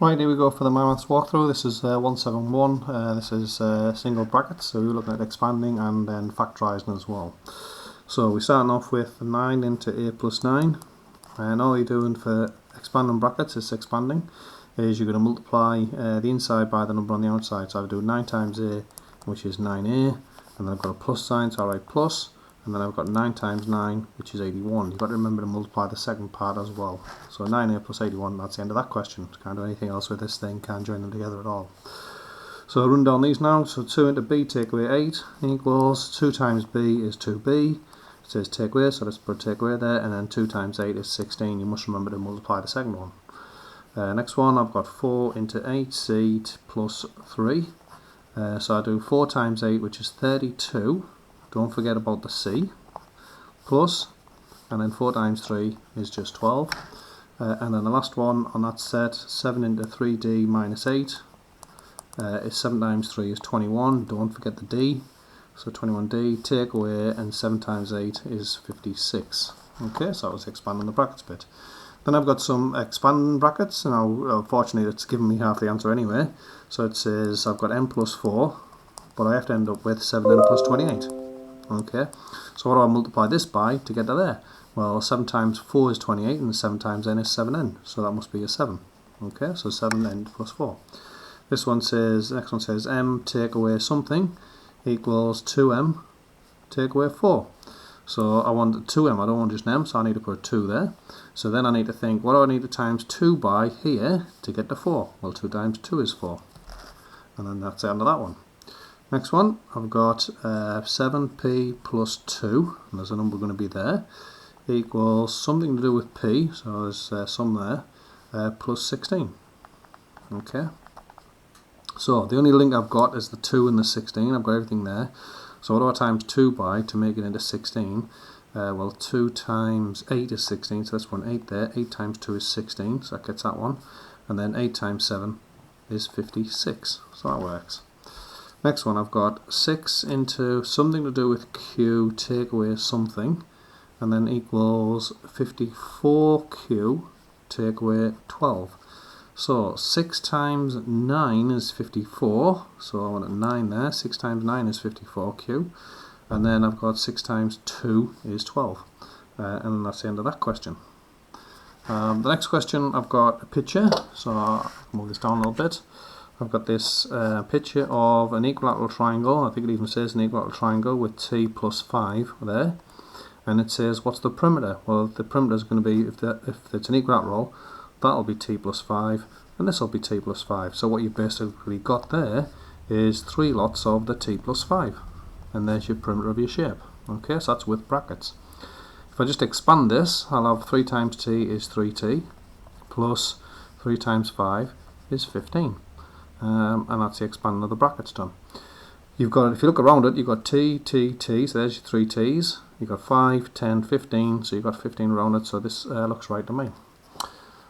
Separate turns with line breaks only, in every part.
Right, here we go for the MyMaths walkthrough. This is 171. This is single brackets, so we're looking at expanding and then factorising as well. So we're starting off with 9 into a plus 9, and all you're doing for expanding brackets is expanding. Is you're going to multiply the inside by the number on the outside. So I do 9 times a, which is 9a, and then I've got a plus sign, so I write plus. And then I've got 9 times 9, which is 81. You've got to remember to multiply the second part as well. So 9a plus 81, that's the end of that question. Can't do anything else with this thing, can't join them together at all. So I'll run down these now. So 2 into b, take away 8, equals 2 times b is 2b. It says take away, so let's put take away there. And then 2 times 8 is 16. You must remember to multiply the second one. Next one, I've got 4 into 8, c plus 3. So I do 4 times 8, which is 32. Don't forget about the c, plus, and then 4 times 3 is just 12. And then the last one on that set, 7 into 3d minus 8, is 7 times 3 is 21. Don't forget the d, so 21d, take away, and 7 times 8 is 56. Okay, so I was expanding the brackets bit. Then I've got some expanding brackets, and unfortunately it's given me half the answer anyway. So it says I've got n plus 4, but I have to end up with 7n plus 28. Okay, so what do I multiply this by to get to there? Well, 7 times 4 is 28, and 7 times n is 7n, so that must be a 7. Okay, so 7n plus 4. This one says, next one says m take away something equals 2m take away 4. So I want 2m, I don't want just an m, so I need to put a 2 there. So then I need to think, what do I need to times 2 by here to get to 4? Well, 2 times 2 is 4. And then that's the end of that one. Next one, I've got 7p plus 2, and there's a number going to be there, equals something to do with p, so there's some there, plus 16. Okay, so the only link I've got is the 2 and the 16, I've got everything there. So what do I times 2 by to make it into 16? Well, 2 times 8 is 16, so let's put an 8 there. 8 times 2 is 16, so that gets that one. And then 8 times 7 is 56, so that works. Next one, I've got 6 into something to do with q, take away something, and then equals 54q, take away 12. So 6 times 9 is 54, so I want a 9 there. 6 times 9 is 54q, and then I've got 6 times 2 is 12. And that's the end of that question. The next question, I've got a picture, so I'll move this down a little bit. I've got this picture of an equilateral triangle. I think it even says an equilateral triangle with t plus 5 there. And it says, what's the perimeter? Well, the perimeter is going to be, if it's an equilateral, that'll be t plus 5, and this will be t plus 5. So what you've basically got there is 3 lots of the t plus 5. And there's your perimeter of your shape. Okay, so that's with brackets. If I just expand this, I'll have 3 times t is 3t, plus 3 times 5 is 15. And that's the expanding of the brackets done. You've got, if you look around it, you've got t, t, t, so there's your 3 t's. You've got 5, 10, 15, so you've got 15 around it, so this looks right to me.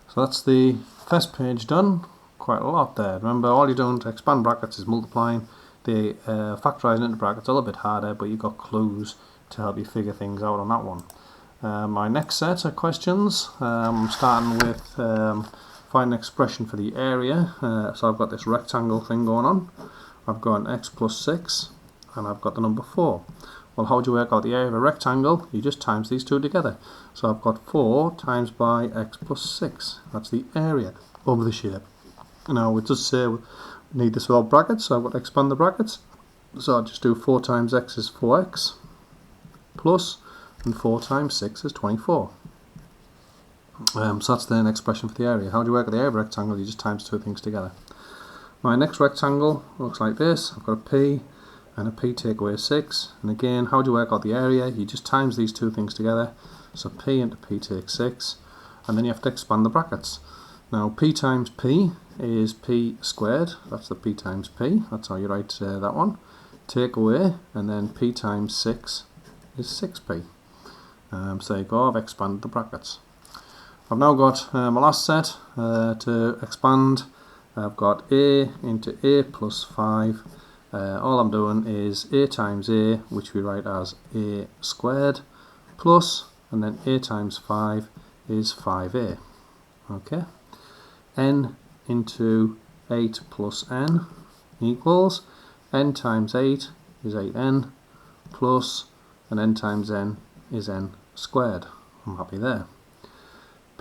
So that's the first page done. Quite a lot there. Remember, all you're doing to expand brackets is multiplying. The factorising into brackets a little bit harder, but you've got clues to help you figure things out on that one. My next set of questions, I'm starting with find an expression for the area. So I've got this rectangle thing going on. I've got an x plus 6, and I've got the number 4. Well, how do you work out the area of a rectangle? You just times these two together. So I've got 4 times by x plus 6. That's the area of the shape. Now it does say we need this without brackets, so I've got to expand the brackets. So I'll just do 4 times x is 4x, plus, and 4 times 6 is 24. So that's the expression for the area. How do you work out the area of a rectangle? You just times two things together. My next rectangle looks like this. I've got a p and a p take away 6. And again, how do you work out the area? You just times these two things together. So p into p takes 6. And then you have to expand the brackets. Now p times p is p squared. That's the p times p. That's how you write that one. Take away, and then p times 6 is 6p. So you go, I've expanded the brackets. I've now got my last set to expand. I've got a into a plus 5. All I'm doing is a times a, which we write as a squared, plus, and then a times 5 is 5a. Okay. N into 8 plus n equals n times 8 is 8n plus, and n times n is n squared. I'm happy there.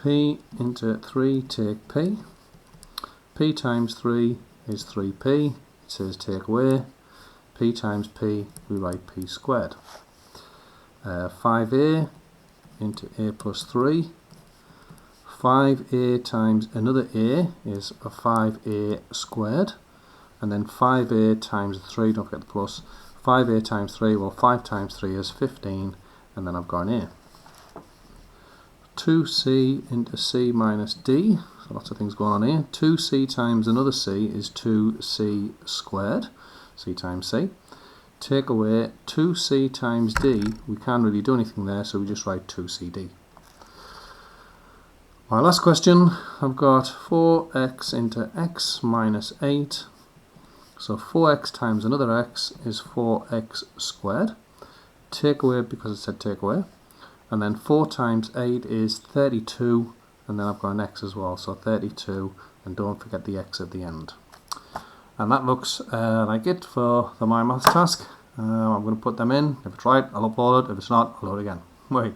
P into 3 take p. P times 3 is 3p. It says take away. P times p, we write p squared. 5a into a plus 3. 5a times another a is a 5a squared. And then 5a times 3, don't forget the plus. 5a times 3, well 5 times 3 is 15, and then I've got an a. 2c into c minus d, so lots of things going on here. 2c times another c is 2c squared, c times c. Take away 2c times d, we can't really do anything there, so we just write 2cd. My last question, I've got 4x into x minus 8. So 4x times another x is 4x squared. Take away, because it said take away. And then 4 times 8 is 32, and then I've got an x as well, so 32, and don't forget the x at the end. And that looks like it for the MyMaths task. I'm going to put them in. If it's right, I'll upload it. If it's not, I'll load it again. Wait.